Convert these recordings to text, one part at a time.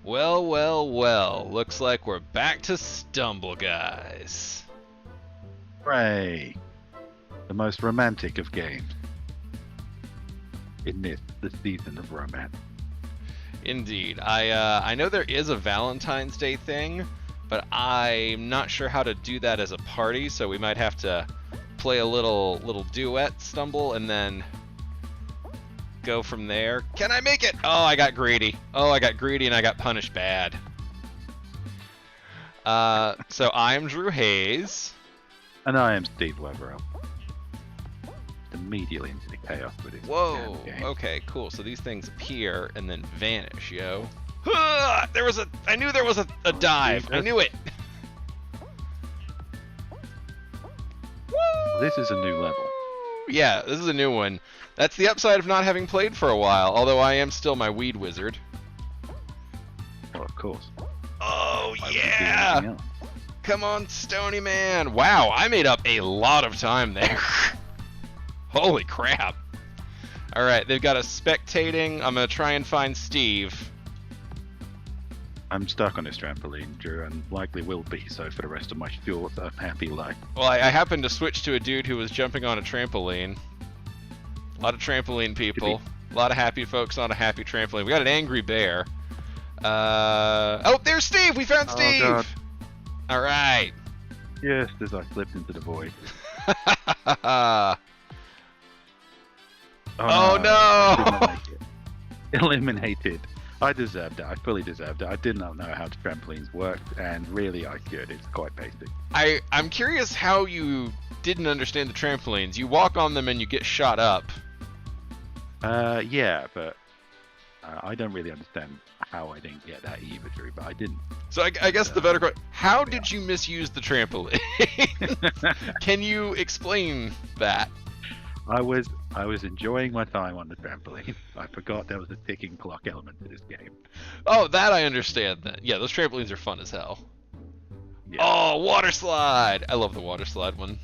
Well, well, well. Looks like we're back to Stumble Guys. Hooray! The most romantic of games. In this season of romance. Indeed. I know there is a Valentine's Day thing, but I'm not sure how to do that as a party, so we might have to play a little duet Stumble and then go from there. Can I make it? Oh, I got greedy. Oh, I got greedy and I got punished bad. So I'm Drew Hayes. And I am Steve Webber. Immediately into the chaos with it. Whoa. Okay, cool. So these things appear and then vanish, yo. I knew there was a dive. I knew it. This is a new level. Yeah, this is a new one. That's the upside of not having played for a while, although I am still my weed wizard. Well, of course. Oh, yeah! Come on, Stony Man! Wow, I made up a lot of time there. Holy crap. Alright, they've got us spectating. I'm going to try and find Steve. I'm stuck on this trampoline, Drew, and likely will be so for the rest of my short, unhappy life. Well, I happened to switch to a dude who was jumping on a trampoline. A lot of trampoline people. A lot of happy folks on a happy trampoline. We got an angry bear. Oh, there's Steve! We found Steve! God. Alright. Yes, as I slipped into the void. Oh no! Eliminated. I deserved it. I fully deserved it. I did not know how trampolines worked, and really I could. It's quite basic. I'm curious how you didn't understand the trampolines. You walk on them and you get shot up. Yeah, but I don't really understand how I didn't get that either, Drew, but I didn't. So I guess the better question, how did you misuse the trampoline? Can you explain that? I was enjoying my time on the trampoline. I forgot there was a ticking clock element to this game. Oh, that I understand then. Yeah, those trampolines are fun as hell. Yeah. Oh, water slide! I love the water slide one.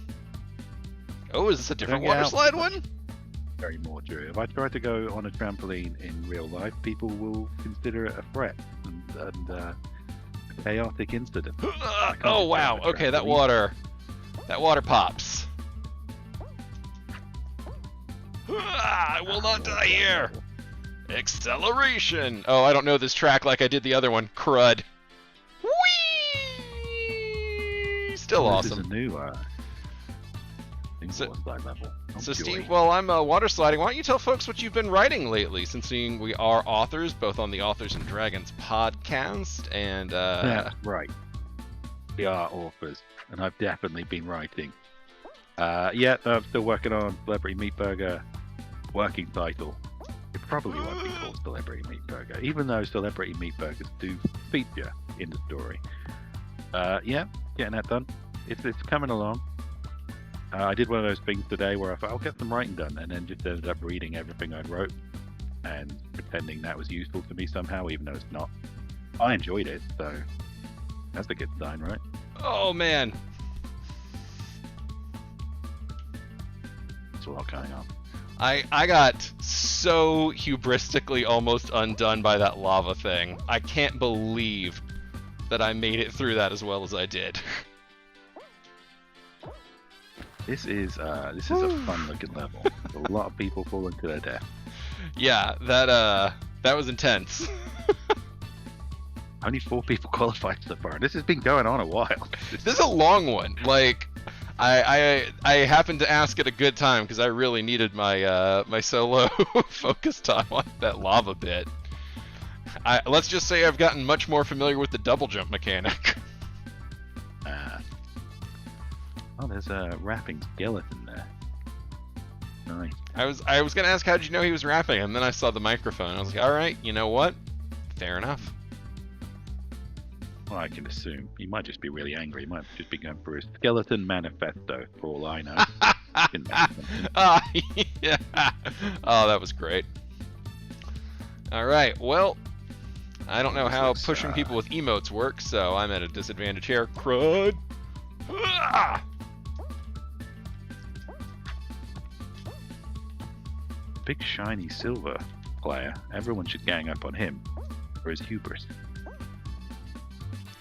Oh, is this a different water slide one? Very more, Drew. If I try to go on a trampoline in real life, people will consider it a threat and a chaotic incident. Oh wow! Okay, that water pops. I will not die here. Acceleration. Oh, I don't know this track like I did the other one. Crud. Whee! Still awesome. This is a new slide level. So Steve, while I'm water sliding, why don't you tell folks what you've been writing lately? Since we are authors, both on the Authors and Dragons podcast, and yeah, right. We are authors, and I've definitely been writing. Yeah, I'm still working on Celebrity Meat Burger. Working title. It probably won't be called Celebrity Meat Burger, even though Celebrity Meat Burgers do feature in the story. Yeah, getting that done. It's coming along. I did one of those things today where I thought I'll get some writing done, and then just ended up reading everything I'd wrote and pretending that was useful to me somehow, even though it's not. I enjoyed it, so that's a good sign, right? Oh man, there's a lot going on. I got so hubristically almost undone by that lava thing. I can't believe that I made it through that as well as I did. This is a fun looking level. A lot of people falling to their death. Yeah, that was intense. Only 4 people qualified so far. This has been going on a while. This is a long one. Like, I happened to ask at a good time because I really needed my my solo focus time on that lava bit. Let's just say I've gotten much more familiar with the double jump mechanic. Oh, there's a rapping skeleton there. Nice. I was gonna ask how did you know he was rapping, and then I saw the microphone. I was like, all right, you know what? Fair enough. Well, I can assume. He might just be really angry. He might just be going through a skeleton manifesto, for all I know. Yeah. Oh, that was great. All right, well, I don't know how pushing people with emotes works, so I'm at a disadvantage here. Crud! Big shiny silver player. Everyone should gang up on him for his hubris.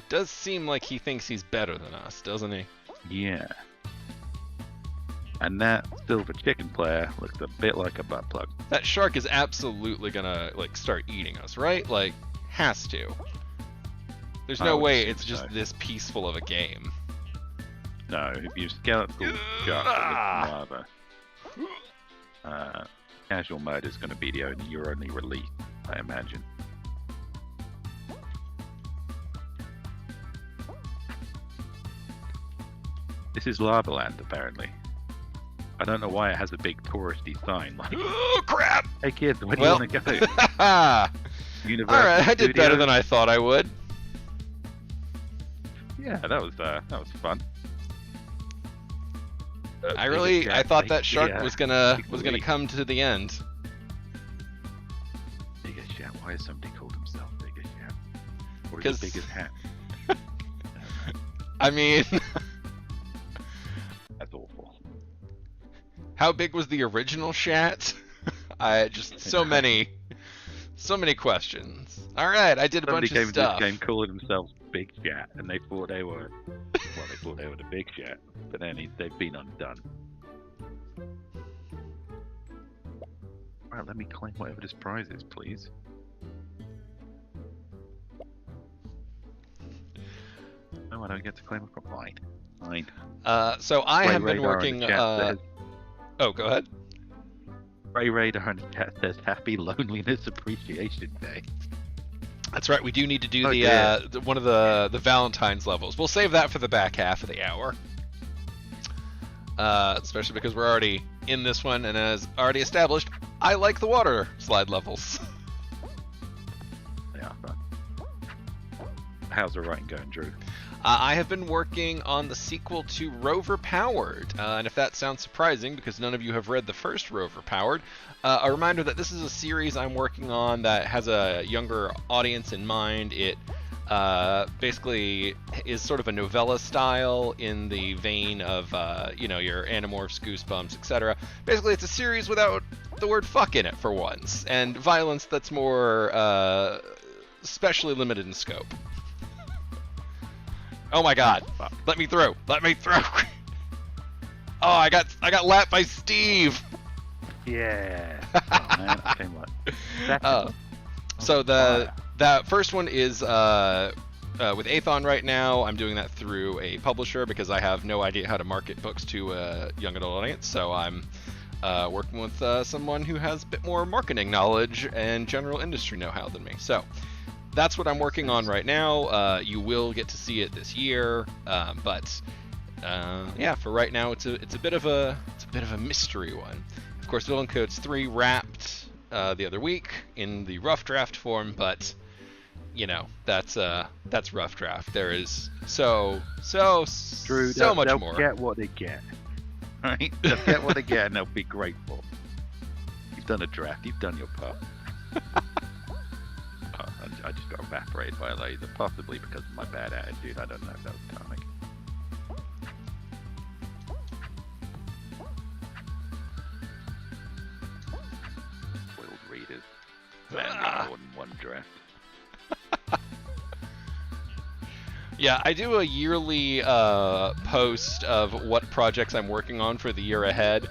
does seem like he thinks he's better than us, doesn't he? Yeah. And that silver chicken player looks a bit like a butt plug. That shark is absolutely gonna like start eating us, right? Like, has to. There's no way it's just this peaceful of a game. No, if you skeletal shark lava, casual mode is going to be your only release, I imagine. This is Lava Land, apparently. I don't know why it has a big touristy sign like, oh crap! Hey kids, where do you want to go? Alright, I did better than I thought I would. Yeah, that was fun. I thought that shark was gonna come to the end. Biggest Shat. Why has somebody called himself Biggest Shat? Or Because is it Biggest Hat? I mean, that's awful. how big was the original Shat? I just so many questions. All right, I did a bunch of stuff. Somebody came calling themselves Big Shat, and they thought they were the Big Shat, but then they've been undone. Right, let me claim whatever this prize is, please. No, I don't get to claim it from mine. So I have been Radar working. in the chat Oh, go ahead. Ray Radar in the chat says Happy Loneliness Appreciation Day. That's right. We do need to do one of the Valentines levels. We'll save that for the back half of the hour. Especially because we're already in this one, and as already established, I like the water slide levels. They are fun. How's the writing going, Drew? I have been working on the sequel to Rover Powered, and if that sounds surprising because none of you have read the first Rover Powered, a reminder that this is a series I'm working on that has a younger audience in mind. It basically is sort of a novella style in the vein of, your Animorphs, Goosebumps, etc. Basically, it's a series without the word fuck in it for once, and violence that's more specially limited in scope. Oh my god. Let me through. Let me through. Oh, I got lapped by Steve. Yeah. Oh, man. I tell you what. So that first one is with Athon right now. I'm doing that through a publisher because I have no idea how to market books to a young adult audience. So I'm working with someone who has a bit more marketing knowledge and general industry know-how than me. So that's what I'm working on right now. You will get to see it this year, but for right now, it's a bit of a mystery one. Of course, Villain Codes 3 wrapped the other week in the rough draft form, but that's rough draft. There is so Drew, much they'll more. Get what they get, right? They'll get what they get, and they'll be grateful. You've done a draft. You've done your part. I just got evaporated by a laser, possibly because of my bad attitude. I don't know if that was comic. Spoiled readers. Man, more than one draft. Yeah, I do a yearly post of what projects I'm working on for the year ahead,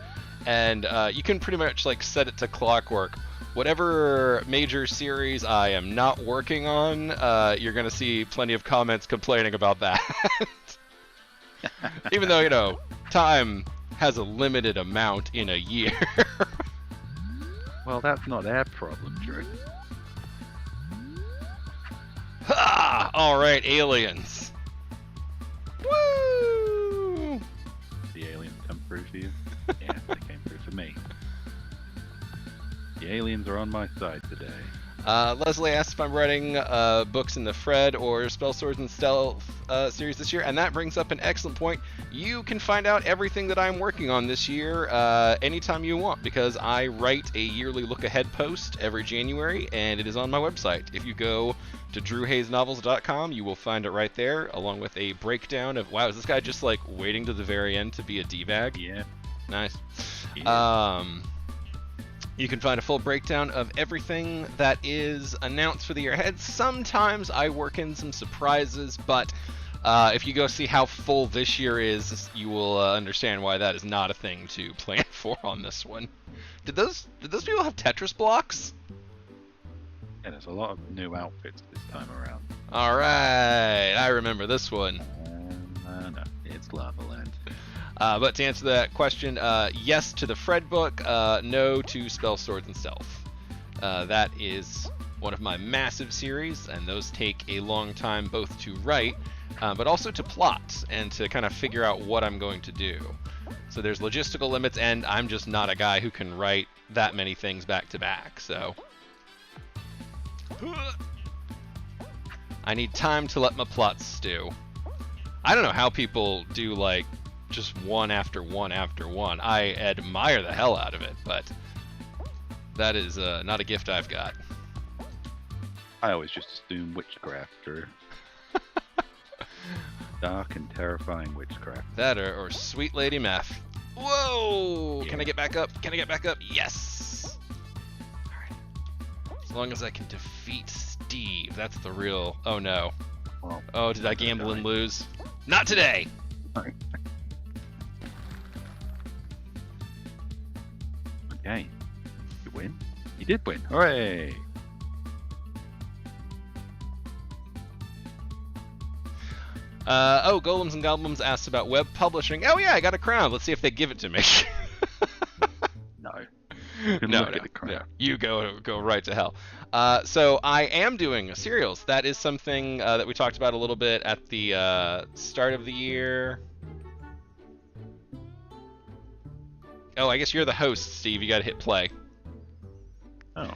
and you can pretty much set it to clockwork. Whatever major series I am not working on, you're going to see plenty of comments complaining about that. Even though, time has a limited amount in a year. Well, that's not their problem, Drew. Ha! Alright, aliens. Woo! The aliens come through for you? Yes, they came through for me. The aliens are on my side today. Leslie asked if I'm writing books in the Fred or Spell Swords and Stealth series this year, and that brings up an excellent point. You can find out everything that I'm working on this year anytime you want, because I write a yearly look-ahead post every January, and it is on my website. If you go to drewhaysnovels.com, you will find it right there, along with a breakdown of, wow, is this guy just waiting to the very end to be a D-bag? Yeah. Nice. Yeah. You can find a full breakdown of everything that is announced for the year ahead. Sometimes I work in some surprises, but if you go see how full this year is, you will understand why that is not a thing to plan for on this one. Did those people have Tetris blocks? Yeah, there's a lot of new outfits this time around. All right, I remember this one. No, it's Lava Land. But to answer that question, yes to the Fred book, no to Spell, Swords, and Stealth. That is one of my massive series, and those take a long time both to write, but also to plot and to kind of figure out what I'm going to do. So there's logistical limits, and I'm just not a guy who can write that many things back to back, so... I need time to let my plots stew. I don't know how people do, like, just one after one after one. I admire the hell out of it, but that is not a gift I've got. I always just assume witchcraft or dark and terrifying witchcraft. That or Sweet Lady Meth. Whoa! Yeah. Can I get back up? Can I get back up? Yes! Alright. As long as I can defeat Steve, that's the real... Oh no. Well, oh, did I gamble and lose? Not today! Okay. You win? You did win. Hooray! Oh, Golems and Goblins asked about web publishing. Oh yeah, I got a crown. Let's see if they give it to me. No. You can look at the crown. No. You go right to hell. So I am doing serials. That is something that we talked about a little bit at the start of the year. Oh, I guess you're the host, Steve. You got to hit play. Oh.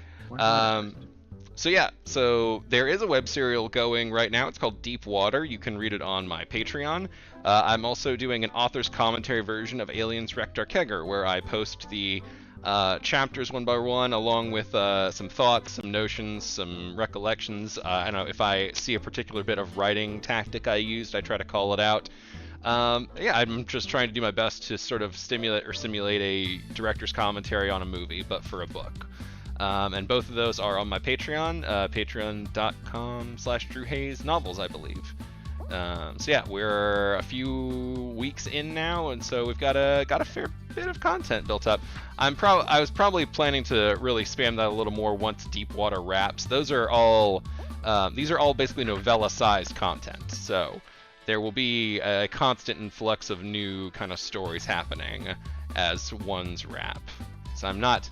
So yeah, so there is a web serial going right now. It's called Deep Water. You can read it on my Patreon. I'm also doing an author's commentary version of Aliens Wrecked Our Kegger, where I post the chapters one by one, along with some thoughts, some notions, some recollections. I know if I see a particular bit of writing tactic I used, I try to call it out. Yeah, I'm just trying to do my best to sort of simulate a director's commentary on a movie, but for a book. And both of those are on my Patreon, patreon.com/DrewHayesNovels, I believe. So yeah, we're a few weeks in now, and so we've got a fair bit of content built up. I was probably planning to really spam that a little more once Deep Water wraps. These are all basically novella-sized content, so there will be a constant influx of new kind of stories happening as ones wrap. So I'm not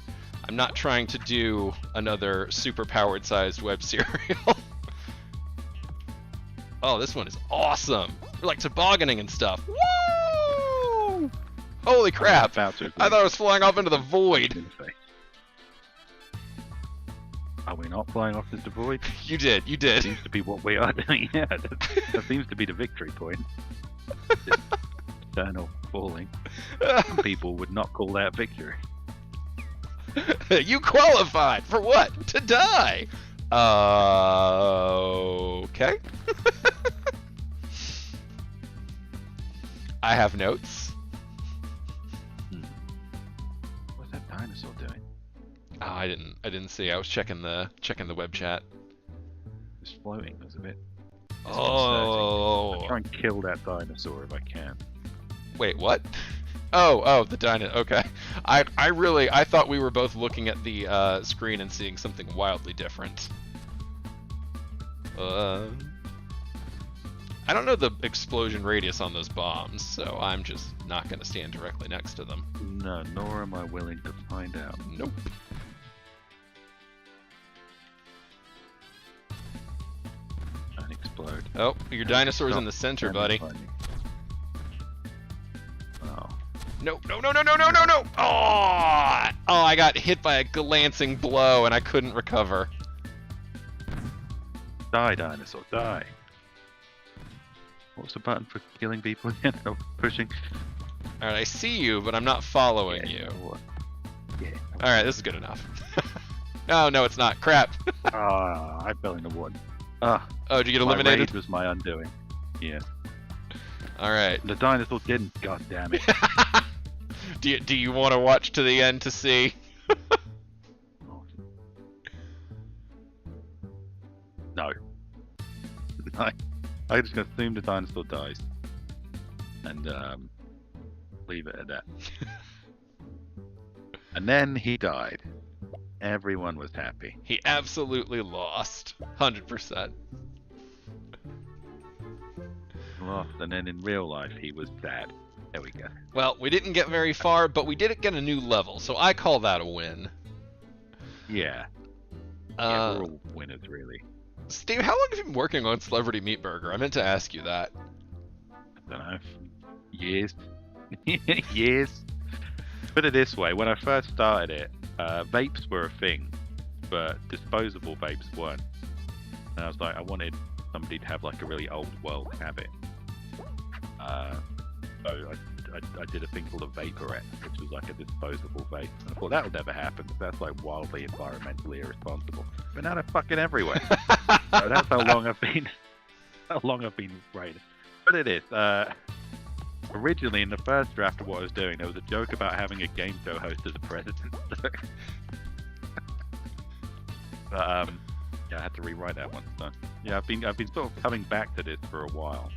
trying to do another super-powered sized web serial. Oh, this one is awesome. We're like tobogganing and stuff. Woo! Holy crap! I thought I was flying off into the void. Are we not flying off into the void? You did. Seems to be what we are doing. Yeah, that seems to be the victory point. Eternal falling. Some people would not call that victory. You qualified for what? To die. Okay. I have notes. What's that dinosaur doing? Oh, I didn't see. I was checking the web chat. It's floating. There's a bit. Oh. I'll try and kill that dinosaur if I can. Wait, what? Oh, the dino. Okay. I thought we were both looking at the screen and seeing something wildly different. I don't know the explosion radius on those bombs, so I'm just not going to stand directly next to them. No, nor am I willing to find out. Nope. Don't explode. Oh, your dinosaur's in the center, buddy. Oh. No. Oh, I got hit by a glancing blow and I couldn't recover. Die, dinosaur, die. What's the button for killing people again? Oh, pushing. Alright, I see you, but I'm not following you. Yeah. Alright, this is good enough. Oh, no, it's not. Crap. I fell into one. Oh, did you get eliminated? My rage was my undoing. Yeah. Alright. The dinosaur didn't, god damn it. Do you want to watch to the end to see? I'm just gonna assume the dinosaur dies, and leave it at that. And then he died. Everyone was happy. He absolutely lost. 100%. Lost, and then in real life he was sad. There we go. Well, we didn't get very far, but we did get a new level, so I call that a win. Yeah. Yeah, we're all winners, really. Steve, how long have you been working on Celebrity Meat Burger? I meant to ask you that. I don't know. Years. Years. Put it this way, when I first started it, vapes were a thing, but disposable vapes weren't. And I was like, I wanted somebody to have like a really old world habit. So I did a thing called a Vaporette, which was like a disposable vape. And I thought that would never happen, because that's like wildly environmentally irresponsible. But now they're fucking everywhere. So that's how long I've been writing. But it is. Originally, in the first draft of what I was doing, there was a joke about having a game show host as a president. But yeah, I had to rewrite that one. So yeah, I've been sort of coming back to this for a while.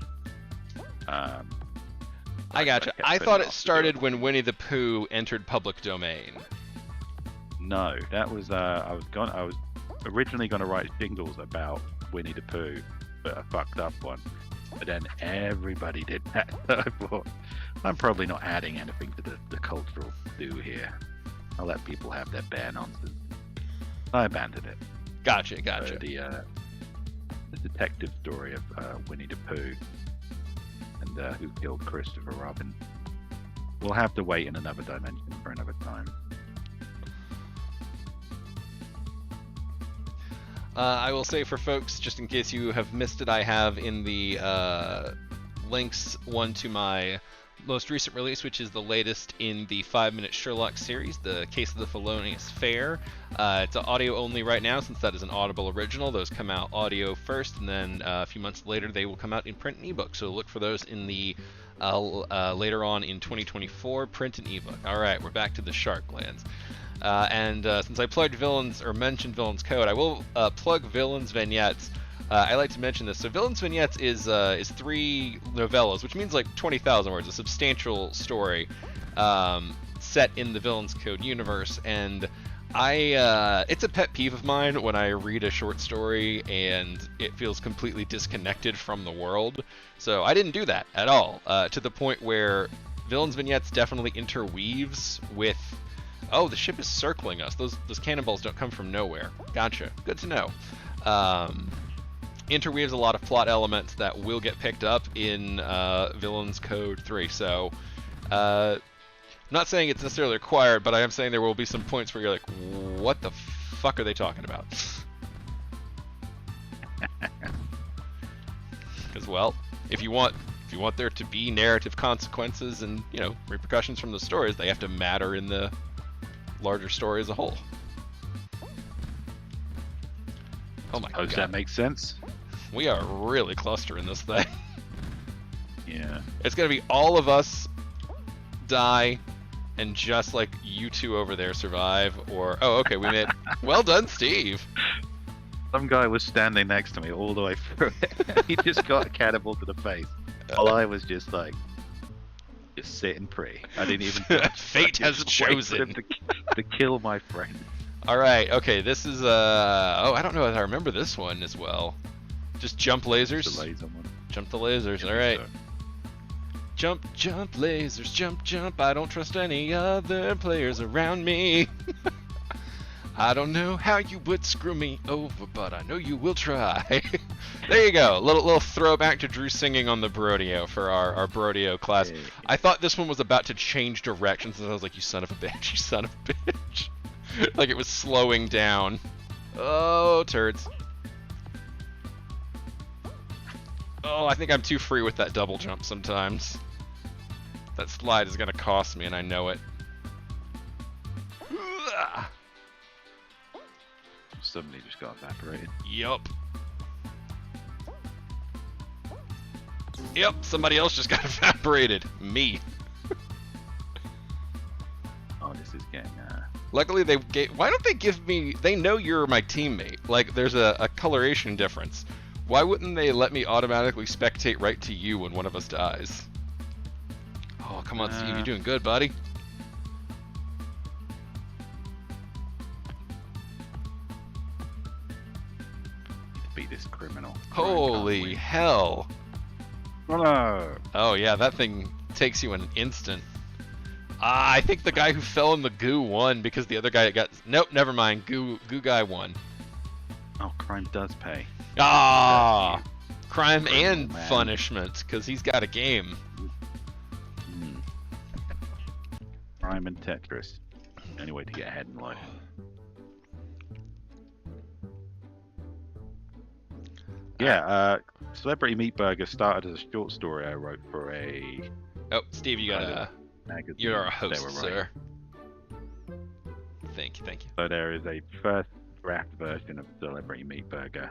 I gotcha. I thought it started when Winnie the Pooh entered public domain. No, that was I was originally going to write jingles about Winnie the Pooh, but I fucked up one. But then everybody did that. So I thought, I'm probably not adding anything to the cultural stew here. I'll let people have their bare nonsense. I abandoned it. Gotcha. The detective story of Winnie the Pooh and who killed Christopher Robin. We'll have to wait in another dimension for another time. I will say for folks, just in case you have missed it, I have in the links one to my most recent release, which is the latest in the 5-minute Sherlock series, The Case of the Felonious Faire. It's audio only right now, since that is an Audible original. Those come out audio first, and then a few months later they will come out in print and ebook. So look for those in the later on in 2024, print and ebook. All right, we're back to the shark glands. And since I plugged Villains, or mentioned Villains Code, I will plug Villains Vignettes. I like to mention this. So Villains Vignettes is 3 novellas, which means like 20,000 words, a substantial story set in the Villains Code universe. And it's a pet peeve of mine when I read a short story and it feels completely disconnected from the world. So I didn't do that at all, to the point where Villains Vignettes definitely interweaves with... Oh, the ship is circling us. Those cannonballs don't come from nowhere. Gotcha. Good to know. Interweaves a lot of plot elements that will get picked up in Villains Code 3. So, I'm not saying it's necessarily required, but I am saying there will be some points where you're like, what the fuck are they talking about? Because, well, if you want there to be narrative consequences and, repercussions from the stories, they have to matter in the larger story as a whole. Oh my god. Does that make sense? We are really clustering this thing. Yeah. It's gonna be all of us die and just like you two over there survive, or... Oh, okay, we made... Well done, Steve! Some guy was standing next to me all the way through it. He just got a cannibal to the face. While I was just like... Just sit and pray. I didn't even... Fate has chosen to kill my friend. Alright, okay, this is, oh, I don't know if I remember this one as well. Just jump lasers? The laser one. Jump the lasers, alright. So. Jump, lasers, jump, I don't trust any other players around me. I don't know how you would screw me over, but I know you will try. There you go, little throwback to Drew singing on the Brodeo for our Brodeo class. Hey. I thought this one was about to change directions, and I was like, you son of a bitch, you son of a bitch. Like it was slowing down. Oh, turds. Oh, I think I'm too free with that double jump sometimes. That slide is gonna cost me, and I know it. Suddenly just got evaporated. Yup. Yep, somebody else just got evaporated. Me. Oh, this is getting... Luckily, why don't they give me... They know you're my teammate. Like, there's a coloration difference. Why wouldn't they let me automatically spectate right to you when one of us dies? Oh, come on, Steve. You're doing good, buddy. Beat this criminal. Holy hell. Oh, no. Oh, yeah, that thing takes you an instant. I think the guy who fell in the goo won because the other guy got... Nope, never mind. Goo guy won. Oh, crime does pay. Ah! Crime Criminal, and man. punishment, because he's got a game. Crime and Tetris. Any way to get ahead in life. Yeah, Celebrity Meat Burger started as a short story I wrote for a Oh, Steve, you got a... magazine. You're a They host, were right. sir. Thank you, thank you. So there is a first draft version of Celebrity Meat Burger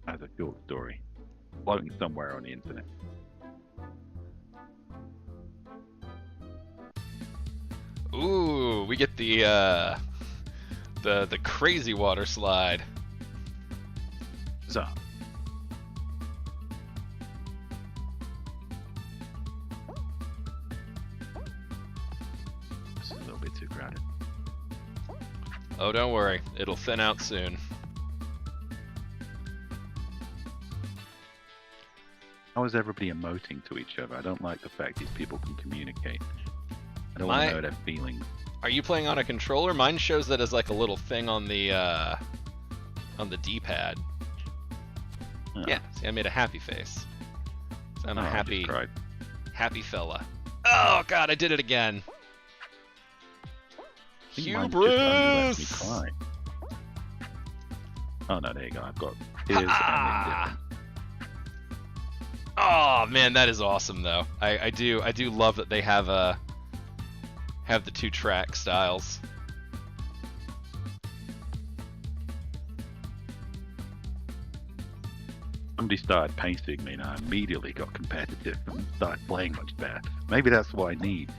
as a short story, floating somewhere on the internet. Ooh, we get the crazy water slide. So, this is a little bit too crowded. Oh, don't worry. It'll thin out soon. How is everybody emoting to each other? I don't like the fact these people can communicate. I don't want to know their feelings. Are you playing on a controller? Mine shows that as like a little thing on the D-pad. Oh. Yeah, see, I made a happy face. So I'm a I just happy cried. fella. Oh god, I did it again. I think mine just only left me Hubris! cry. Oh no, there you go. I've got tears and Ha-ah! indifference. Oh man, that is awesome though. I do love that they have the 2-track styles. Somebody started pacing me and I immediately got competitive and started playing much better. Maybe that's what I need.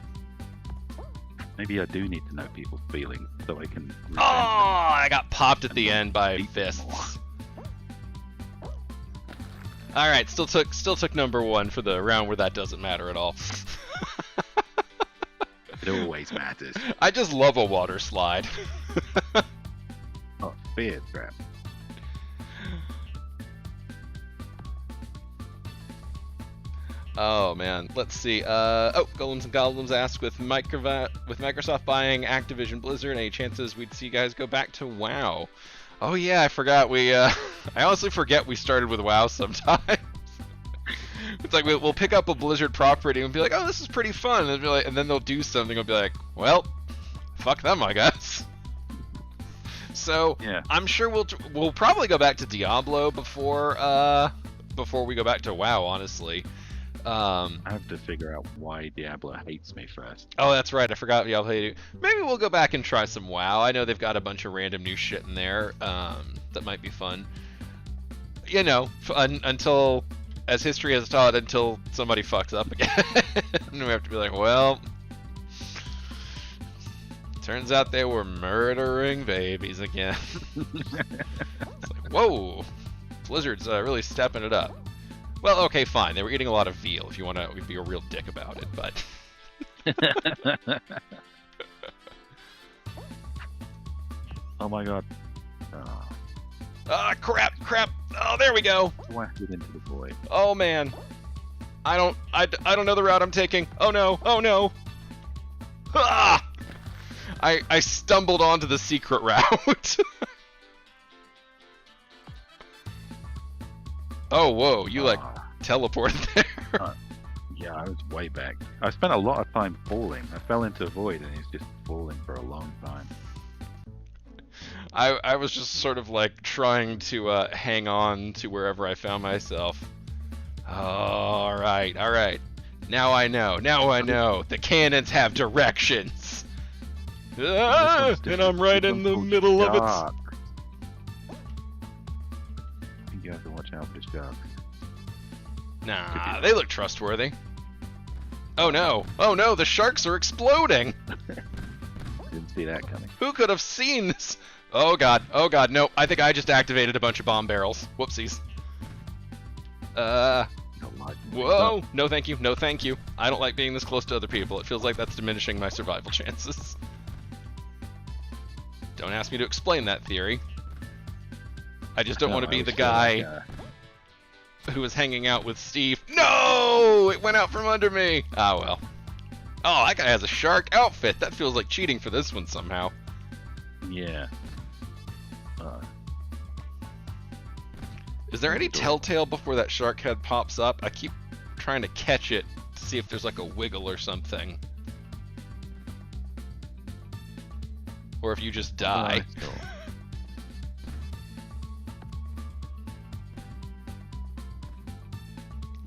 Maybe I do need to know people's feelings so I can Oh, I got popped at the end by beat them fists. All right, still took number 1 for the round where that doesn't matter at all. It always matters. I just love a water slide. Oh, fear trap. Oh man, let's see. Oh, Golems and Golems asked with Microsoft buying Activision Blizzard, any chances we'd see you guys go back to WoW? Oh yeah, I forgot I honestly forget we started with WoW sometimes. It's like we'll pick up a Blizzard property and be like, oh, this is pretty fun, and, and then they'll do something and be like, well, fuck them, I guess. So Yeah. I'm sure we'll probably go back to Diablo before we go back to WoW, honestly. I have to figure out why Diablo hates me first. Oh, that's right. I forgot Diablo. Maybe we'll go back and try some WoW. I know they've got a bunch of random new shit in there that might be fun. You know, until, as history has taught, until somebody fucks up again. And we have to be like, well, turns out they were murdering babies again. It's like, whoa, Blizzard's really stepping it up. Well, okay, fine. They were eating a lot of veal, if you want to be a real dick about it, but... Oh my god. Oh, Ah, crap! Oh, there we go! whacked it into the void. Oh, man. I don't know the route I'm taking. Oh, no! Ah! I stumbled onto the secret route. Oh, whoa, you, like, teleported there. Yeah, I was way back. I spent a lot of time falling. I fell into a void and it's just falling for a long time. I was just sort of, like, trying to hang on to wherever I found myself. Alright. Now I know. The cannons have directions. Ah, and I'm right in the middle of it. I think you have to watch out for sharks. Nah, they look trustworthy. Oh no, the sharks are exploding! Didn't see that coming. Who could have seen Oh god, no, I think I just activated a bunch of bomb barrels. Whoopsies. Whoa, no thank you, no thank you. I don't like being this close to other people. It feels like that's diminishing my survival chances. Don't ask me to explain that theory. I just don't want to be the guy who was hanging out with Steve. No! It went out from under me! Ah, well. Oh, that guy has a shark outfit. That feels like cheating for this one somehow. Yeah. Is there any telltale before that shark head pops up? I keep trying to catch it to see if there's like a wiggle or something. Or if you just die.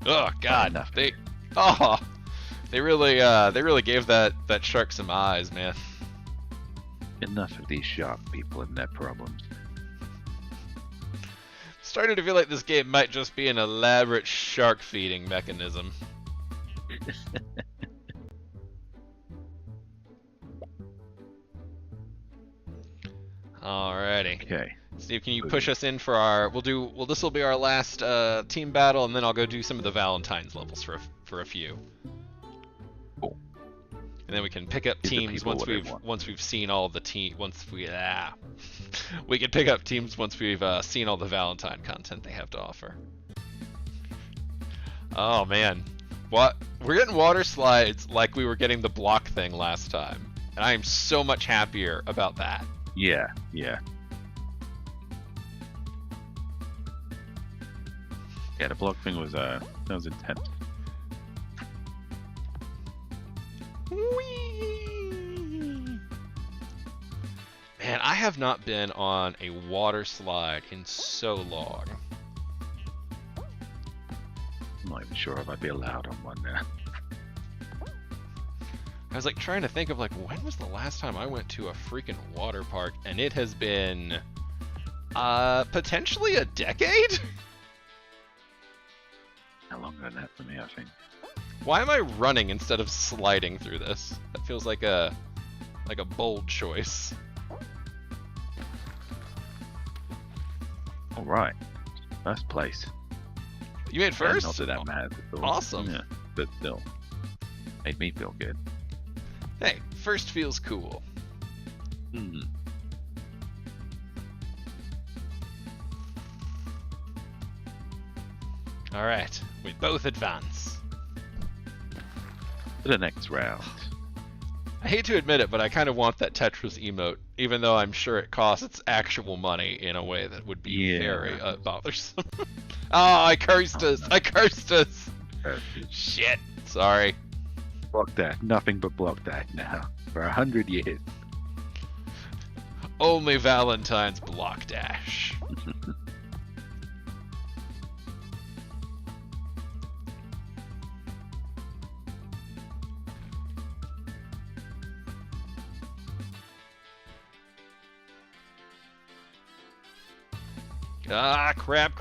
Oh god, they really gave that shark some eyes, man. Enough of these shark people and their problems. Starting to feel like this game might just be an elaborate shark feeding mechanism. Alrighty. Okay. Steve, can you push us in for our? This will be our last team battle, and then I'll go do some of the Valentines levels for a few. Cool. And then we can pick up teams once we've seen all the we can pick up teams once we've seen all the Valentine content they have to offer. Oh man, what? We're getting water slides like we were getting the block thing last time, and I am so much happier about that. Yeah. Yeah, the block thing was intense. Whee! Man, I have not been on a water slide in so long. I'm not even sure if I'd be allowed on one now. I was like trying to think of like when was the last time I went to a freaking water park, and it has been potentially a decade? How long than that for me, I think. Why am I running instead of sliding through this? That feels like a bold choice. All right, first place. You made first? Not that that matters at all. Awesome. Yeah, but still, made me feel good. Hey, first feels cool. Hmm. All right, we both advance. For the next round. I hate to admit it, but I kind of want that Tetris emote, even though I'm sure it costs actual money in a way that would be very bothersome. Oh, I cursed us! I cursed us! Shit, sorry. Block that. Nothing but block that now. For 100 years. Only Valentine's block dash. Ah, crap.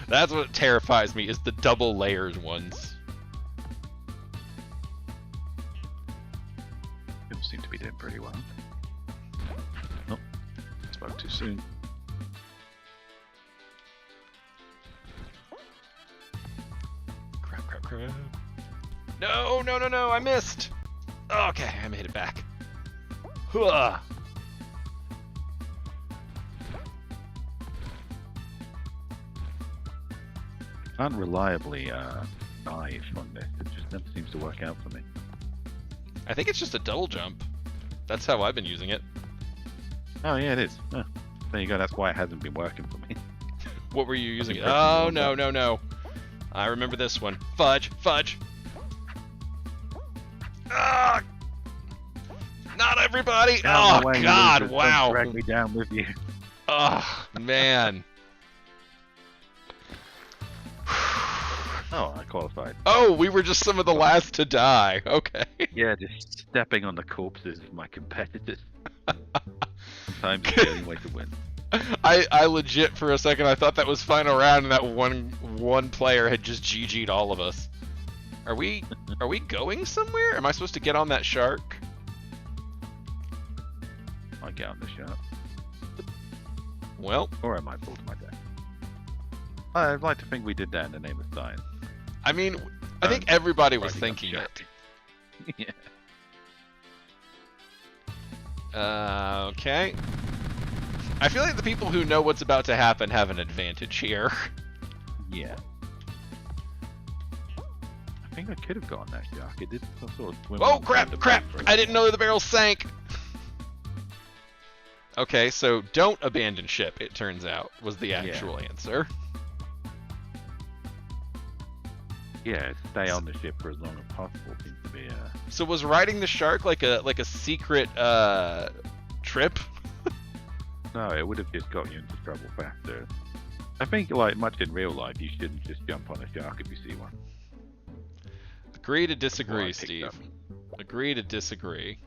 That's what terrifies me, is the double layers ones. People seem to be doing pretty well. Oh, spoke too soon. Crap. No, I missed! Okay, I made it back. Huh. Can't reliably dive on this. It just never seems to work out for me. I think it's just a double jump. That's how I've been using it. Oh yeah, it is. Oh, there you go. That's why it hasn't been working for me. What were you using it? Oh, no. I remember this one. Fudge. Ah! Not everybody! Oh, God, wow. Drag me down with you. Oh, man. Oh, I qualified. Oh, we were just some of the last to die. Okay. Yeah, just stepping on the corpses of my competitors. Sometimes it's the only way to win. I legit for a second I thought that was final round and that one player had just GG'd all of us. Are we going somewhere? Am I supposed to get on that shark? I get on the shark. Well, Or I might fall to my death. I'd like to think we did that in the name of science. I mean, I think everybody was Riding on thinking shark. it. Yeah. Okay. I feel like the people who know what's about to happen have an advantage here. Yeah. I think I could have gotten that shark. It did sort of swim. Oh, alongside the crap! boat for a I didn't know the barrel sank! Okay, so don't abandon ship, it turns out, was the actual answer. Yeah, stay on the ship for as long as possible seems to be So was riding the shark like a secret trip? No, it would have just got you into trouble faster. I think, like much in real life, you shouldn't just jump on a shark if you see one. Agree to That's what I disagree, picked Steve. up. Agree to disagree.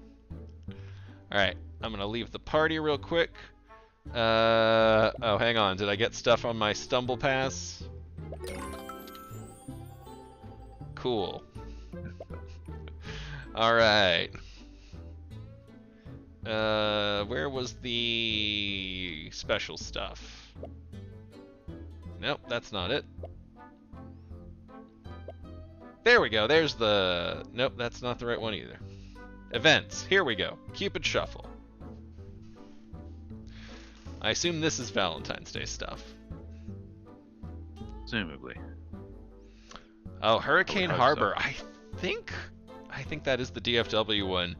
Alright, I'm gonna leave the party real quick. Oh, hang on. Did I get stuff on my stumble pass? Cool. Alright. Where was the special stuff? Nope, that's not it. There we go, there's the... Nope, that's not the right one either. Events, here we go. Cupid Shuffle. I assume this is Valentine's Day stuff. Presumably. Oh, Hurricane hope Harbor. so. I think that is the DFW one.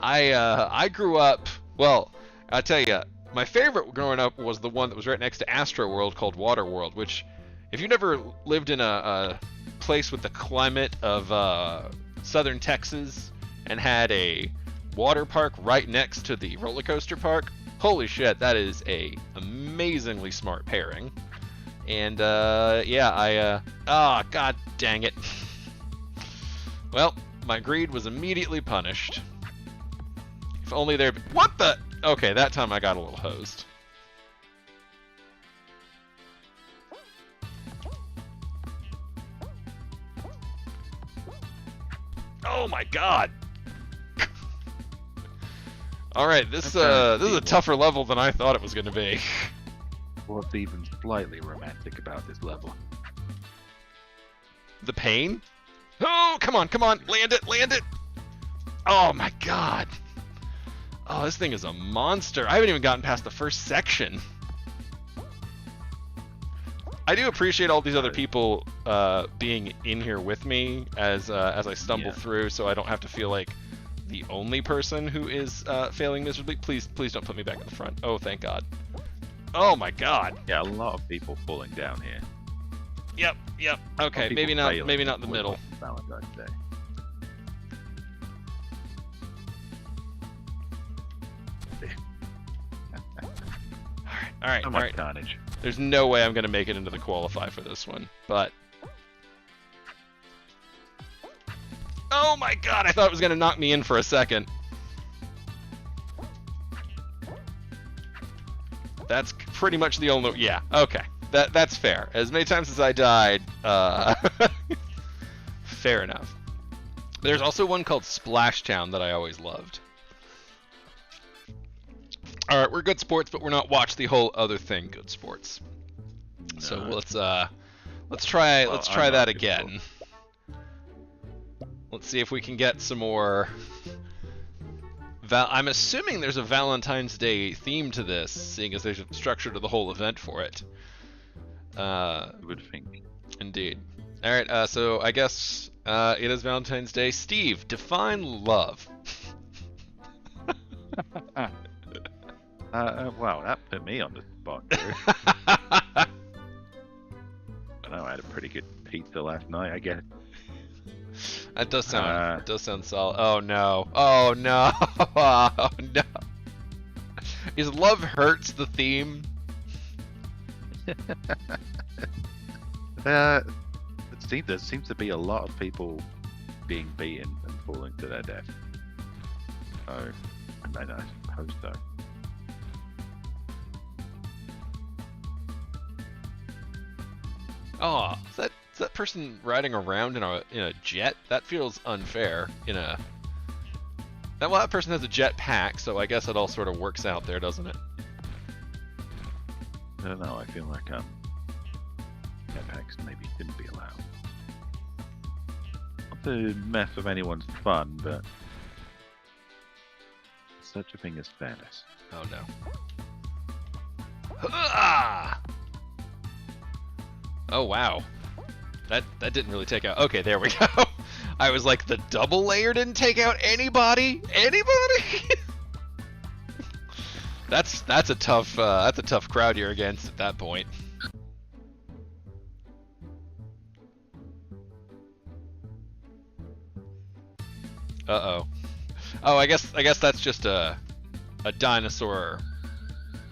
I grew up, well, I'll tell you, my favorite growing up was the one that was right next to Astro World called Water World, which, if you never lived in a place with the climate of southern Texas and had a water park right next to the roller coaster park, holy shit, that is a amazingly smart pairing. And yeah, god dang it. Well, my greed was immediately punished. If only there... What the... Okay, that time I got a little hosed. Oh my god! Alright, this is a tougher level than I thought it was going to be. What's even slightly romantic about this level? The pain? Oh, come on, land it, land it! Oh my god! Oh, this thing is a monster. I haven't even gotten past the first section. I do appreciate all these other people being in here with me as I stumble through, so I don't have to feel like the only person who is failing miserably. Please don't put me back in the front. Oh, thank God. Oh my God. Yeah, a lot of people falling down here. Yep. Okay, maybe not the middle. Valentine's Day. All right. Carnage. There's no way I'm gonna make it into the qualify for this one, but oh my god, I thought it was gonna knock me in for a second. That's pretty much the only... Yeah, okay. That's fair. As many times as I died, fair enough. There's also one called Splashtown that I always loved. Alright, we're good sports, but we're not watch the whole other thing good sports. No. So let's try that again. Let's see if we can get some more... I'm assuming there's a Valentine's Day theme to this, seeing as there's a structure to the whole event for it. I would think. Indeed. Alright, so I guess it is Valentine's Day. Steve, define love. Wow, that put me on the spot. I know I had a pretty good pizza last night, I guess. That does sound solid. Oh no. Oh no. Oh no. Is love hurts the theme? There seems to be a lot of people being beaten and falling to their death. So, I suppose so. Oh, is that person riding around in a jet? That feels unfair in a That person has a jetpack, so I guess it all sort of works out there, doesn't it? I don't know. I feel like jetpacks maybe shouldn't be allowed. Not to mess with anyone's fun, but such a thing as fairness. Oh no. Ah! Oh wow. That didn't really take out. Okay, there we go. I was like, the double layer didn't take out anybody? Anybody? that's a tough crowd you're against at that point. Uh-oh. Oh, I guess that's just a dinosaur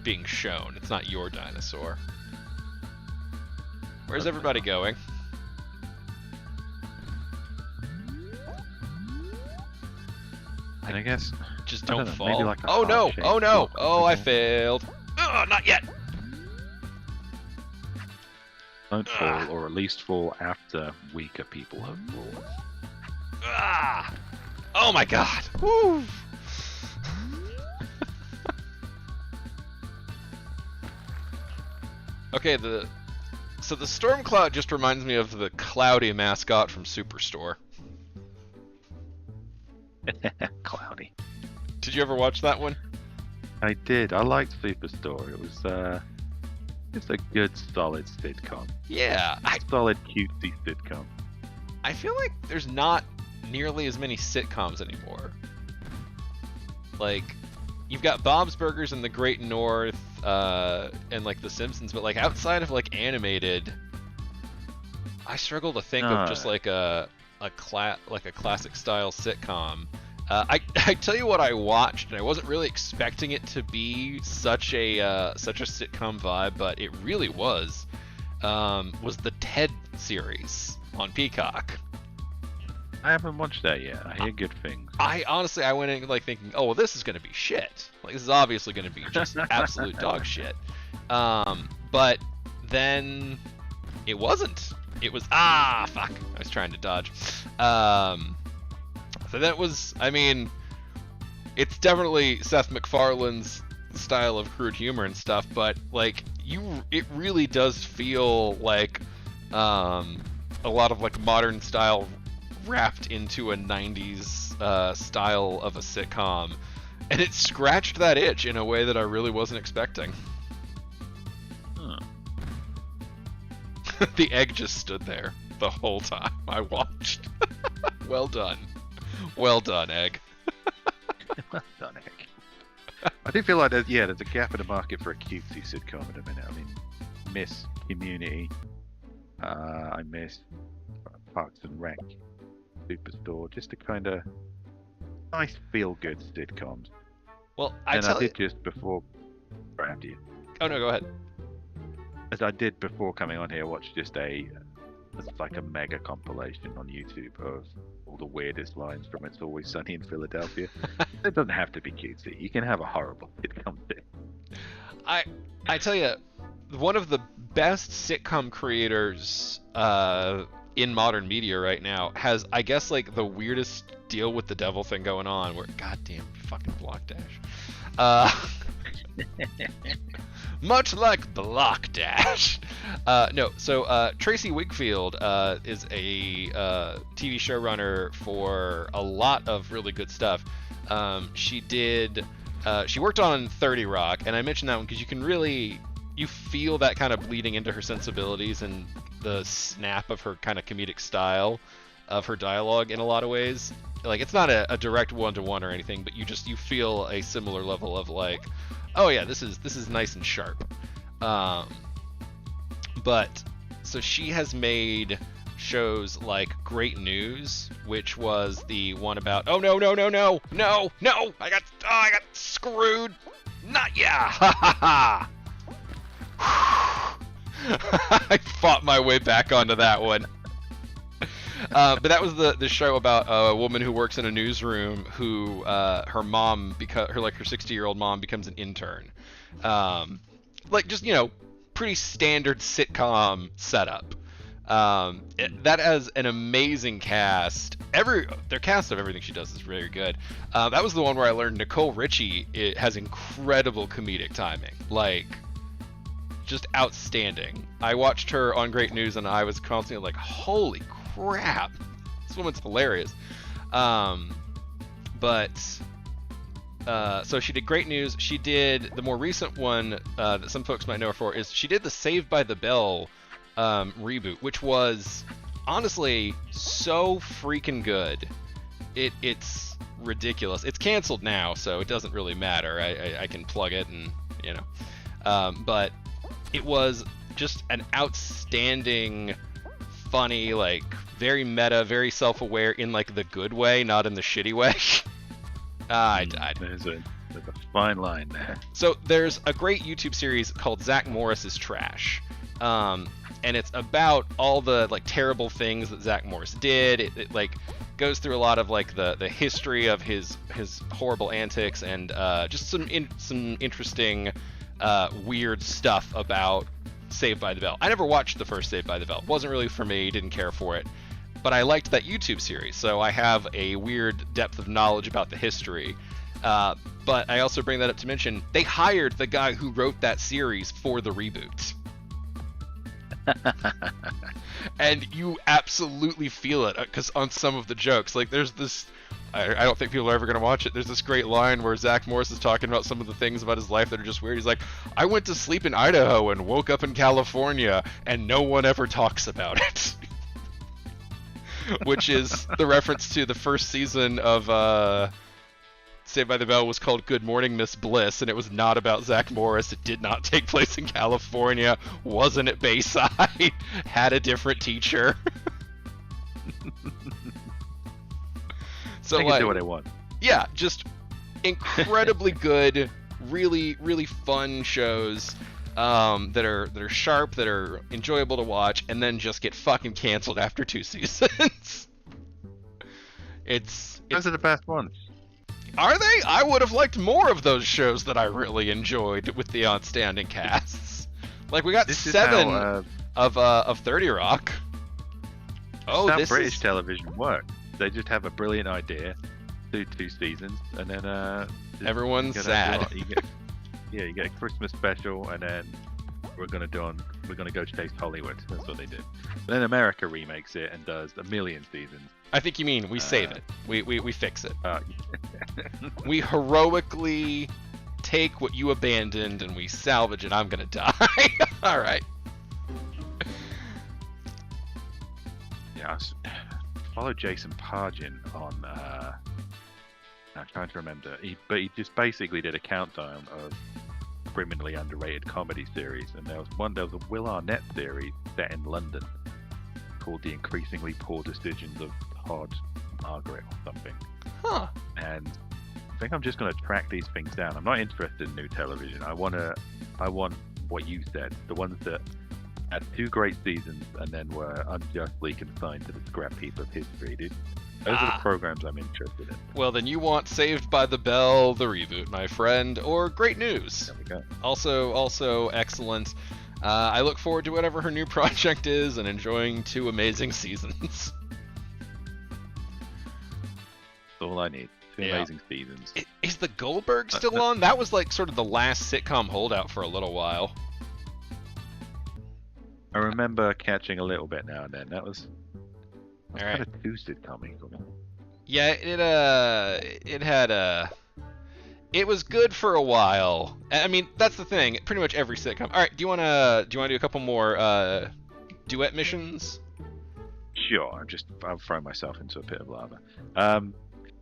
being shown. It's not your dinosaur. Where's everybody going? And I guess just don't know, fall. maybe like a Oh no! heart-shaped Oh no! block Oh, I something. failed. Oh, not yet. Don't fall, or at least fall after weaker people have fallen. Ah! Oh my god! Woo! Okay, so the storm cloud just reminds me of the Cloudy mascot from Superstore. Cloudy. Did you ever watch that one? I did. I liked Superstore. It was just a good, solid sitcom. Yeah, Solid, cutesy sitcom. I feel like there's not nearly as many sitcoms anymore. Like, you've got Bob's Burgers and The Great North, and like The Simpsons, but like outside of like animated, I struggle to think of just like a classic style sitcom. I tell you what I watched, and I wasn't really expecting it to be such a sitcom vibe, but it really was the Ted series on Peacock. I haven't watched that yet. I hear good things. I honestly went in like thinking, oh well, this is gonna be shit. Like this is obviously gonna be just absolute dog shit. But then it wasn't. It was fuck. I was trying to dodge. So that was, I mean, it's definitely Seth MacFarlane's style of crude humor and stuff, but like it really does feel like a lot of like modern style wrapped into a 90s style of a sitcom, and it scratched that itch in a way that I really wasn't expecting. Huh. The egg just stood there the whole time I watched. Well done. Well done, egg. Well done, Egg. I do feel like there's a gap in the market for a cutesy sitcom at a minute. I mean, miss Community. I miss Parks and Rec, Superstore, just a kind of nice feel-good sitcoms. Well, I did just before. Right after you. Oh no, go ahead. As I did before coming on here, watch just it's like a mega compilation on YouTube of all the weirdest lines from It's Always Sunny in Philadelphia. It doesn't have to be cutesy. You can have a horrible sitcom too. I tell you, one of the best sitcom creators in modern media right now has, I guess, like the weirdest deal with the devil thing going on. Where, goddamn fucking Block Dash. Much like Block Dash. So Tracy Wigfield is a TV showrunner for a lot of really good stuff. She worked on 30 Rock, and I mentioned that one because you feel that kind of bleeding into her sensibilities and the snap of her kind of comedic style of her dialogue in a lot of ways. Like, it's not a direct one-to-one or anything, but you feel a similar level of like, oh yeah, this is nice and sharp. But so she has made shows like Great News, which was the one about no, I got screwed. Not yeah. Ha ha. I fought my way back onto that one. But that was the show about a woman who works in a newsroom who her mom, her 60-year-old mom becomes an intern. Like just, pretty standard sitcom setup. That has an amazing cast. Their cast of everything she does is very good. That was the one where I learned Nicole Richie has incredible comedic timing, like just outstanding. I watched her on Great News and I was constantly like, holy crap, this woman's hilarious. So she did Great News. She did the more recent one that some folks might know her for is she did the Saved by the Bell reboot, which was honestly so freaking good. It's ridiculous. It's canceled now, so it doesn't really matter. I can plug it and but it was just an outstanding, funny, like very meta, very self-aware in like the good way, not in the shitty way. I died. There's a fine line there. So there's a great YouTube series called Zach Morris's Trash, and it's about all the like terrible things that Zach Morris did. It like goes through a lot of like the history of his horrible antics and just some interesting weird stuff about Saved by the Bell. I never watched the first Saved by the Bell. It wasn't really for me. Didn't care for it. But I liked that YouTube series, so I have a weird depth of knowledge about the history. But I also bring that up to mention they hired the guy who wrote that series for the reboot. And you absolutely feel it, because on some of the jokes, like there's this, I don't think people are ever going to watch it. There's this great line where Zach Morris is talking about some of the things about his life that are just weird. He's like, I went to sleep in Idaho and woke up in California, and no one ever talks about it. Which is the reference to the first season of Saved by the Bell was called Good Morning Miss Bliss, and it was not about Zach Morris. It did not take place in California, wasn't at Bayside, had a different teacher. So they can do what they want. Yeah, just incredibly good, really, really fun shows that are sharp, that are enjoyable to watch, and then just get fucking canceled after 2 seasons. Those are the best ones. Are they? I would have liked more of those shows that I really enjoyed with the outstanding casts. Like we got 7 of 30 Rock. Oh, this British television works. They just have a brilliant idea, do 2 seasons, and then everyone's sad. You get a Christmas special, and then we're gonna go chase Hollywood. That's what they did. And then America remakes it and does a million seasons. I think you mean we save it. We fix it. We heroically take what you abandoned and we salvage it. I'm gonna die. All right. Yeah, I followed Jason Pargin on. I'm trying to remember. He just basically did a countdown of criminally underrated comedy series, and there was a Will Arnett series set in London called The Increasingly Poor Decisions of Todd Margaret or something. Huh. And I think I'm just going to track these things down. I'm not interested in new television. I want what you said, the ones that had 2 great seasons and then were unjustly consigned to the scrap heap of history. Those are the programs I'm interested in. Well, then you want Saved by the Bell, the reboot, my friend, or Great News. There we go. Also excellent. I look forward to whatever her new project is and enjoying 2 amazing seasons. That's all I need. 2 amazing seasons. Is the Goldberg still on? That was like sort of the last sitcom holdout for a little while. I remember catching a little bit now and then. That was all right. Kind of 2 sitcom. Yeah, it was good for a while. I mean, that's the thing. Pretty much every sitcom. All right, do you wanna do a couple more duet missions? Sure. I'll throw myself into a pit of lava.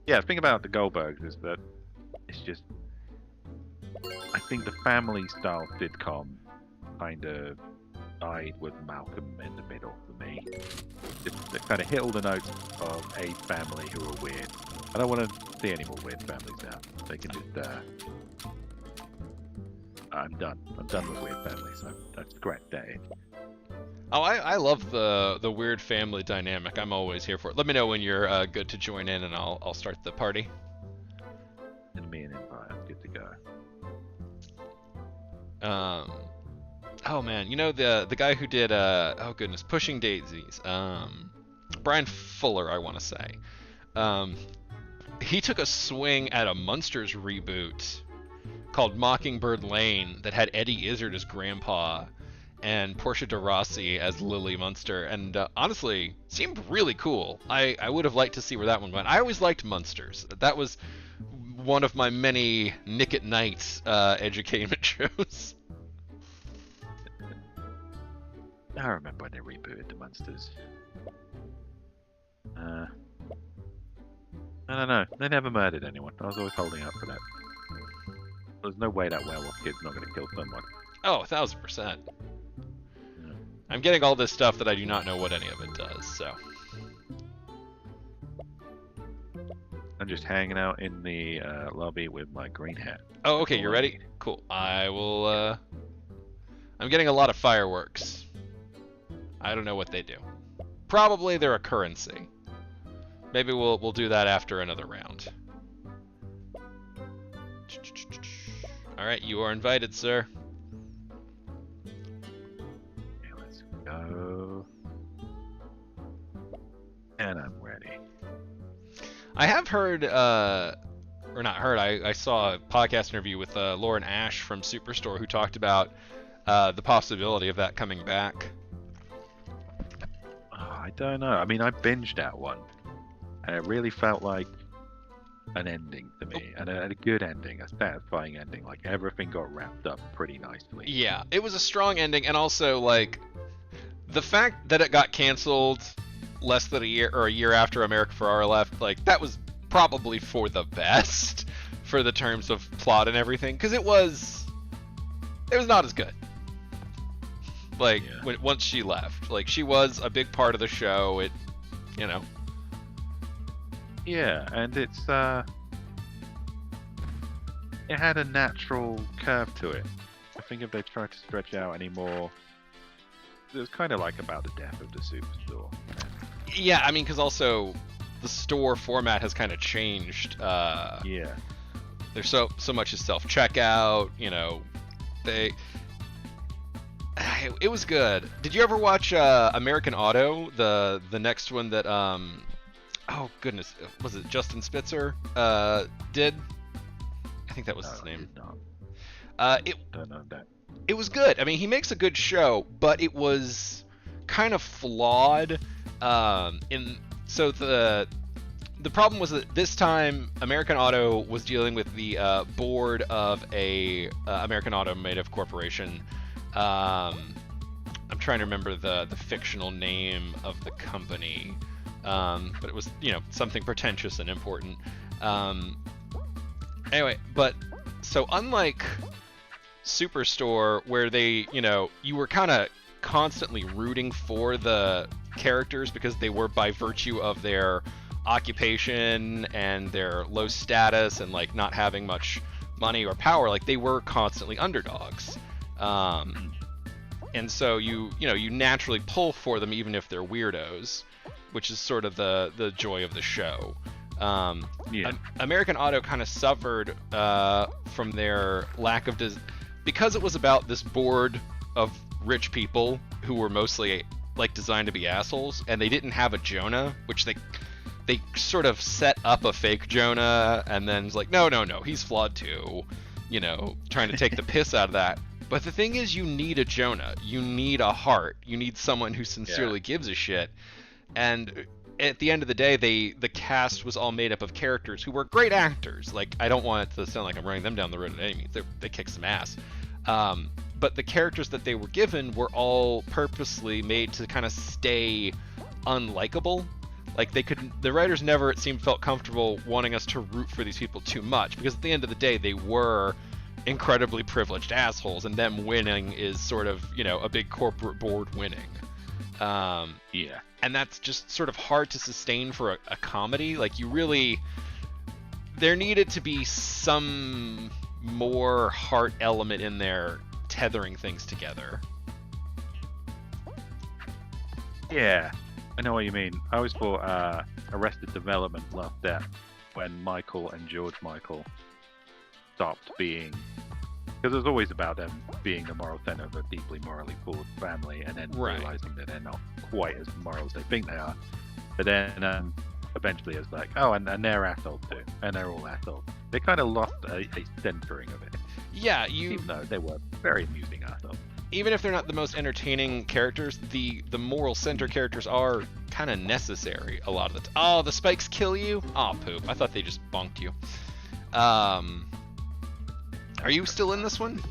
Yeah, the thing about the Goldbergs is that it's just, I think the family style sitcom kind of died with Malcolm in the Middle for me. They kind of hit all the notes of a family who are weird. I don't want to see any more weird families now. They can just, I'm done. I'm done with weird families. I've scratched that itch. Oh, I love the weird family dynamic. I'm always here for it. Let me know when you're good to join in, and I'll start the party. Send me an invite. I'm good to go. Oh man, you know the guy who did oh goodness, Pushing Daisies. Brian Fuller, I want to say. Um, he took a swing at a Munsters reboot called Mockingbird Lane that had Eddie Izzard as Grandpa and Portia de Rossi as Lily Munster, and honestly, seemed really cool. I would have liked to see where that one went. I always liked Munsters. That was one of my many Nick at Night edutainment shows. I remember when they rebooted the Munsters. I don't know. They never murdered anyone. I was always holding out for that. There's no way that werewolf kid's not going to kill someone. Oh, 1000%. Yeah. I'm getting all this stuff that I do not know what any of it does, so. I'm just hanging out in the lobby with my green hat. Oh, okay, you're ready? Cool. I will, I'm getting a lot of fireworks. I don't know what they do. Probably they're a currency. Maybe we'll do that after another round. Alright, you are invited, sir. Okay, let's go. And I'm ready. I have heard, or not heard, I saw a podcast interview with Lauren Ash from Superstore who talked about the possibility of that coming back. Oh, I don't know. I mean, I binged that one. And it really felt like an ending to me. And a good ending, a satisfying ending. Like, everything got wrapped up pretty nicely. Yeah, it was a strong ending, and also, like, the fact that it got canceled less than a year after America Ferrera left, like, that was probably for the best for the terms of plot and everything, because it was not as good. Like, Yeah. once she left, like, she was a big part of the show. It, you know. Yeah, and it had a natural curve to it. I think if they tried to stretch out any more, it was kind of like about the death of the Superstore. Yeah, I mean, because also the store format has kind of changed. Yeah. There's so much is self-checkout, you know. It was good. Did you ever watch American Auto, the next one that oh goodness, was it Justin Spitzer did? I think that was his name. It Don't know that. It was good. I mean, he makes a good show, but it was kind of flawed. So the problem was that this time American Auto was dealing with the board of a American Automotive Corporation. I'm trying to remember the fictional name of the company, but it was, you know, something pretentious and important. Anyway, but so unlike Superstore, where they, you know, you were kind of constantly rooting for the characters because they were, by virtue of their occupation and their low status and like not having much money or power, like they were constantly underdogs. And so you naturally pull for them even if they're weirdos, which is sort of the joy of the show. Yeah. American Auto kind of suffered from their lack of because it was about this board of rich people who were mostly like designed to be assholes, and they didn't have a Jonah, which they sort of set up a fake Jonah, and then it's like, no, he's flawed too, you know, trying to take the piss out of that. But the thing is, you need a Jonah. You need a heart. You need someone who sincerely gives a shit. And at the end of the day, the cast was all made up of characters who were great actors. Like, I don't want it to sound like I'm running them down the road at any means. They kick some ass. But the characters that they were given were all purposely made to kind of stay unlikable. Like, the writers never, it seemed, felt comfortable wanting us to root for these people too much, because at the end of the day, they were incredibly privileged assholes, and them winning is sort of, you know, a big corporate board winning. Yeah. And that's just sort of hard to sustain for a comedy. Like, there needed to be some more heart element in there tethering things together. Yeah, I know what you mean. I always thought Arrested Development loved that when Michael and George Michael stopped being Because it's always about them being the moral center of a deeply morally flawed family, and then Right. realizing that they're not quite as moral as they think they are. But then eventually it's like, oh, and they're assholes too, and they're all assholes. They kind of lost a centering of it, Yeah, even though they were very amusing assholes. even if they're not the most entertaining characters, the moral center characters are kind of necessary a lot of the time. Oh, the spikes kill you? Oh, poop. I thought they just bonked you. Are you still in this one?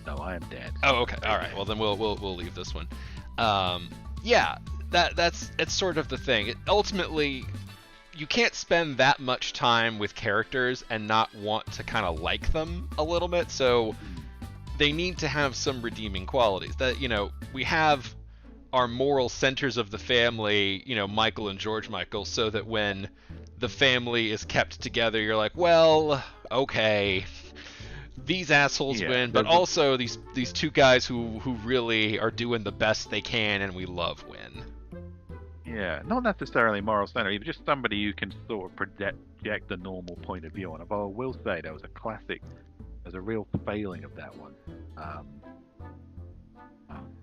No, I am dead. Oh, okay. All right. Well, then we'll leave this one. Yeah, it's sort of the thing. Ultimately, you can't spend that much time with characters and not want to kind of like them a little bit. So they need to have some redeeming qualities. That, you know, we have our moral centers of the family, you know, Michael and George Michael, so that when the family is kept together, you're like, well, okay, these assholes win, but also these two guys who really are doing the best they can and we love win. Yeah, not necessarily moral center, even just somebody you can sort of project the normal point of view on. Although I will say there was a classic, there's a real failing of that one.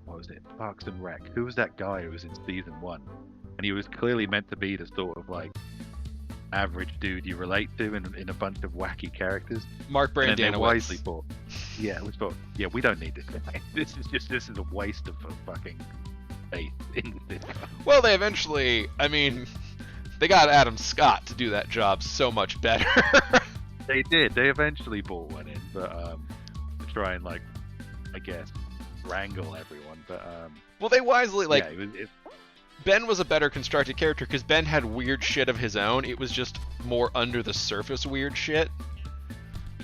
What was it? Parks and Rec. Who was that guy who was in season 1? And he was clearly meant to be the sort of like average dude you relate to in a bunch of wacky characters. Mark Brandanowitz. And then they wisely thought, we don't need this guy. This is a waste of fucking faith in this. Well, they eventually, I mean, they got Adam Scott to do that job so much better. They did. They eventually brought one in, but to try and like, I guess, wrangle everyone. But well, they wisely like. Yeah, Ben was a better constructed character because Ben had weird shit of his own. It was just more under the surface weird shit.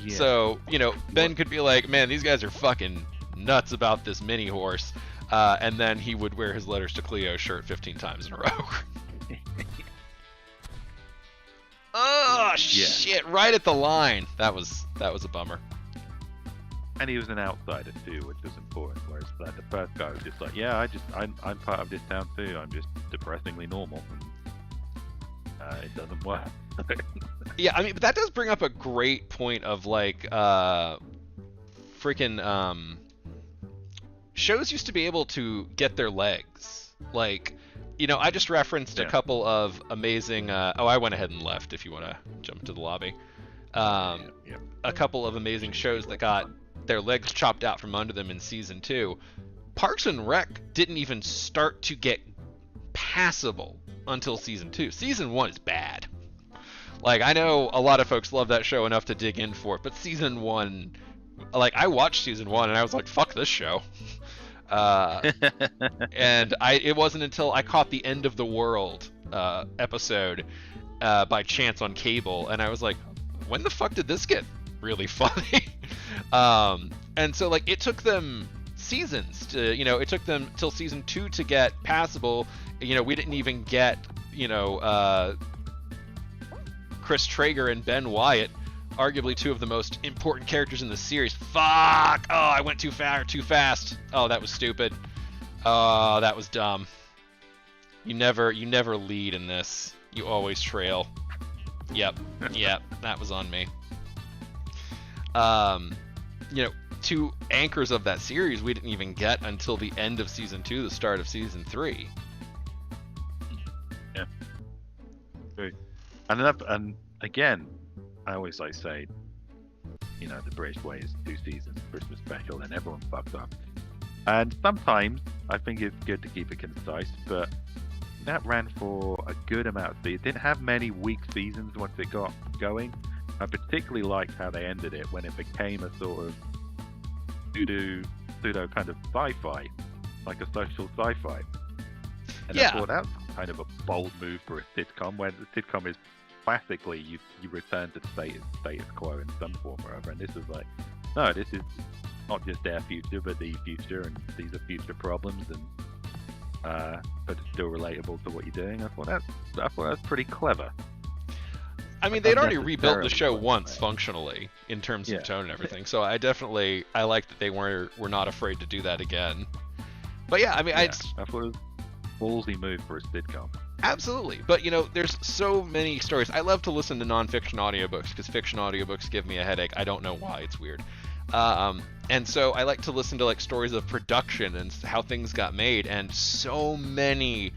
Yeah. So, you know, Ben could be like, man, these guys are fucking nuts about this mini horse. And then he would wear his Letters to Cleo shirt 15 times in a row. Oh, shit, right at the line. That was a bummer. And he was an outsider too, which was important. Whereas like, the first guy was just like, yeah, I'm part of this town too. I'm just depressingly normal. And, it doesn't work. Yeah, I mean, but that does bring up a great point of like, freaking shows used to be able to get their legs. Like, you know, I just referenced a couple of amazing. I went ahead and left. If you want to jump to the lobby, a couple of amazing shows that got their legs chopped out from under them in season 2. Parks and Rec didn't even start to get passable until season 2. Season 1 is bad. Like, I know a lot of folks love that show enough to dig in for it, but season 1, like, I watched season 1 and I was like, fuck this show. And it wasn't until I caught the End of the World episode by chance on cable, and I was like, when the fuck did this get really funny? And so like it took them seasons to, you know, it took them till season 2 to get passable. You know, we didn't even get, you know, Chris Traeger and Ben Wyatt, arguably two of the most important characters in the series. Fuck! Oh, I went too far, too fast. Oh, that was stupid. Oh, that was dumb. You never lead in this. You always trail. Yep, that was on me. You know, two anchors of that series we didn't even get until the end of season 2, the start of season 3. Yeah. Great. And again, I always like say, you know, the British way is 2 seasons, Christmas special, and everyone fucks up. And sometimes I think it's good to keep it concise, but that ran for a good amount of seasons. It didn't have many weak seasons once it got going. I particularly liked how they ended it when it became a sort of pseudo kind of sci-fi, like a social sci-fi. And I thought that's kind of a bold move for a sitcom, where the sitcom is classically you return to the status quo in some form or other. And this is like, no, this is not just their future, but the future, and these are future problems, and but it's still relatable to what you're doing. I thought that's pretty clever. I mean, they'd already rebuilt the show once functionally in terms of tone and everything, so I like that they were not afraid to do that again. But yeah, I mean, I thought it was a ballsy move for a sitcom. Absolutely, but you know, there's so many stories. I love to listen to non-fiction audiobooks because fiction audiobooks give me a headache. I don't know why, it's weird. And so I like to listen to like stories of production and how things got made, and so many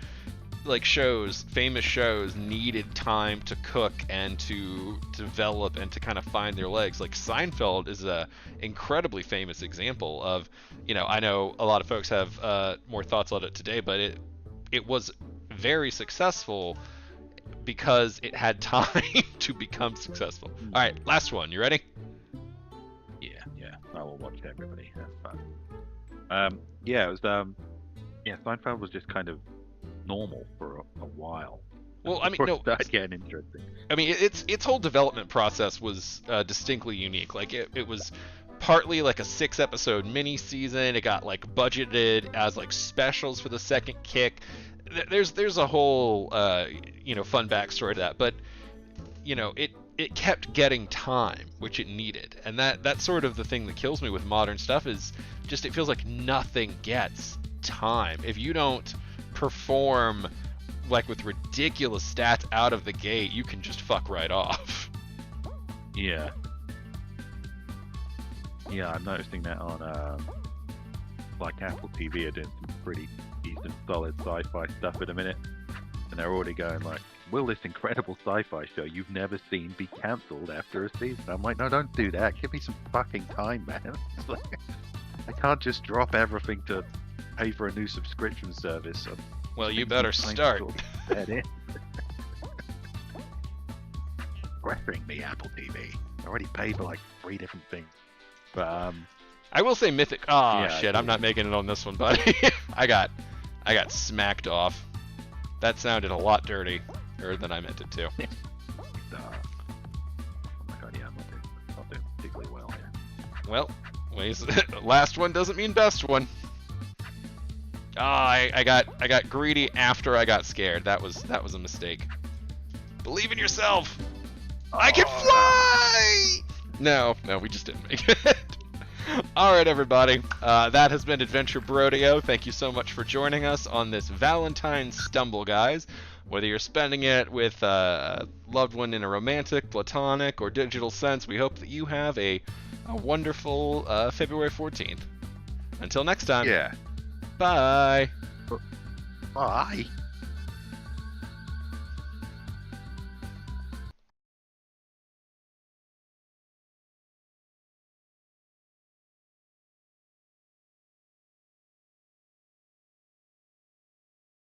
like shows, famous shows, needed time to cook and to develop and to kind of find their legs. Like Seinfeld is a incredibly famous example of, I know a lot of folks have more thoughts on it today, but it was very successful because it had time to become successful. All right, last one. You ready? Yeah. I will watch everybody. That's fun. Yeah, it was. Seinfeld was just kind of normal for a while. Well, I mean, no, started getting interesting. I mean, its whole development process was distinctly unique. Like it was partly like a 6-episode mini season. It got like budgeted as like specials for the second kick. There's a whole fun backstory to that, but it kept getting time, which it needed, and that's sort of the thing that kills me with modern stuff is just it feels like nothing gets time. If you don't perform like with ridiculous stats out of the gate, you can just fuck right off. Yeah, I'm noticing that on like Apple TV are doing some pretty decent, solid sci-fi stuff in a minute, and they're already going like, will this incredible sci-fi show you've never seen be cancelled after a season? I'm like, no, don't do that. Give me some fucking time, man. It's like, I can't just drop everything to pay for a new subscription service. Well, you better start. Pressuring me, Apple TV. I already paid for like 3 different things. But I will say Mythic. Oh yeah, shit, I'm not making it on this one, buddy. I got smacked off. That sounded a lot dirtier than I meant it to. Oh my god, yeah, I'm not doing particularly well here. Well, last one doesn't mean best one. I got greedy after I got scared. That was a mistake. Believe in yourself. I can fly. No, we just didn't make it. All right, everybody. That has been Adventure Brodeo. Thank you so much for joining us on this Valentine's Stumble, guys. Whether you're spending it with a loved one in a romantic, platonic, or digital sense, we hope that you have a wonderful February 14th. Until next time. Yeah. Bye. Bye.